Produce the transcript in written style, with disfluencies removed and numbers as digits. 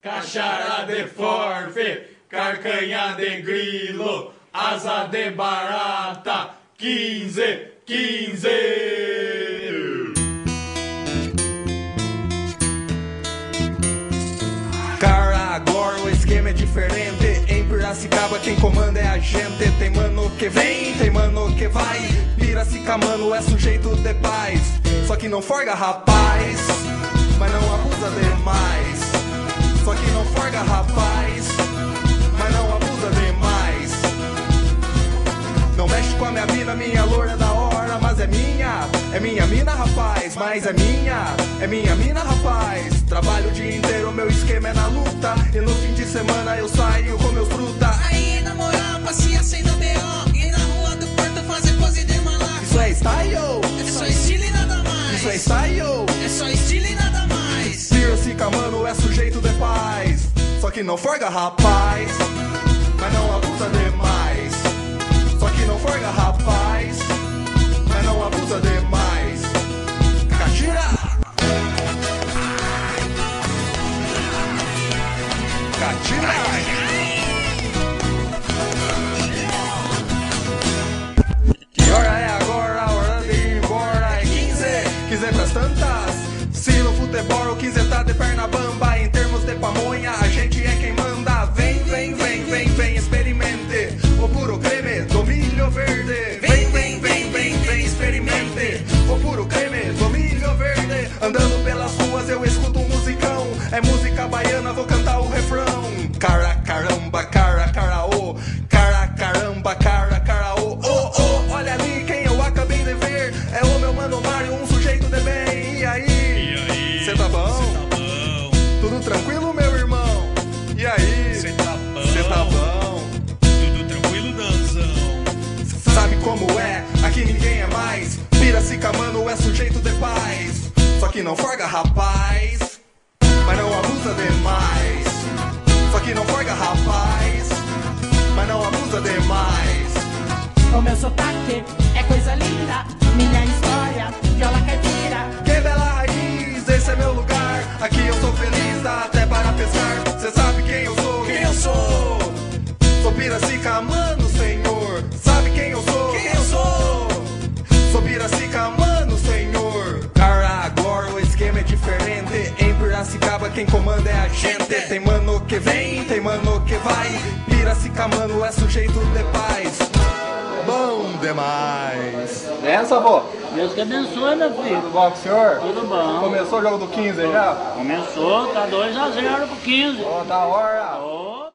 Cachara de forfe, carcanha de grilo, asa de barata, 15, 15. Cara, agora o esquema é diferente. Em Piracicaba quem comanda é a gente. Tem mano que vem, tem mano que vai. Piracicamano é sujeito de paz. Só que não forga, rapaz, mas não abusa demais. Só que não forga, rapaz, mas não abusa demais. Não mexe com a minha mina loura da hora. Mas é minha mina, rapaz. Mas é minha mina, rapaz. Trabalho o dia inteiro, meu esquema é na luta. E no fim de semana eu saio com meus fruta. Aí na moral, passeia sem no B.O. E na rua do Porto fazer pose de malaco. Isso é style, é só estilo e nada mais. isso é style, é só estilo e nada mais. Piracicamano é sujeito de paz. Só que não forga, rapaz, mas não abusa demais. Só que não forga, rapaz, mas não abusa demais. Catira! Catira! Que hora é agora? A hora de ir embora é 15, 15 pras tantas. Se no futebol o 15 tá de perna bamba. Em termos de pamonha, a gente é quem manda. Vem, vem, vem, vem, vem, experimente o puro creme do milho verde. Vem, vem, vem, vem, vem, experimente o puro creme do milho verde. Andando pelas ruas eu escuto um musicão. É música baiana, vou cantar o refrão. Cara, caramba, cara, caraô. Cara, caramba, cara, caraô. Oh, oh, olha ali quem eu acabei de ver. É o meu mano Mário, um sujeito de bem. E aí? Cê tá bom? Tudo tranquilo, meu irmão? E aí? Cê tá bom? Cê tá bom? Tudo tranquilo, Danzão? Sabe como é? Aqui ninguém é mais. Piracicamano é sujeito de paz. Só que não forga, rapaz, mas não abusa demais. Só que não forga, rapaz, mas não abusa demais. O meu sotaque é coisa linda, minha história, viola caipira. Que bela raiz, esse é meu lugar. Aqui eu sou feliz, dá até para pescar. Cê sabe quem eu sou? Quem eu sou? Sou Piracicamano, senhor. Sabe quem eu sou? Quem eu sou? Sou Piracicamano, senhor. Cara, agora o esquema é diferente. Em Piracicaba quem comanda é a gente. Tem mano que vem, tem mano que vai. Piracicamano é sujeito de paz. Bom demais. Benção, avô. Deus que abençoe, meu filho. Tudo bom com o senhor? Tudo bom. Começou o jogo do 15 já? Começou, tá 2-0 pro 15. Ó, da hora. Ô.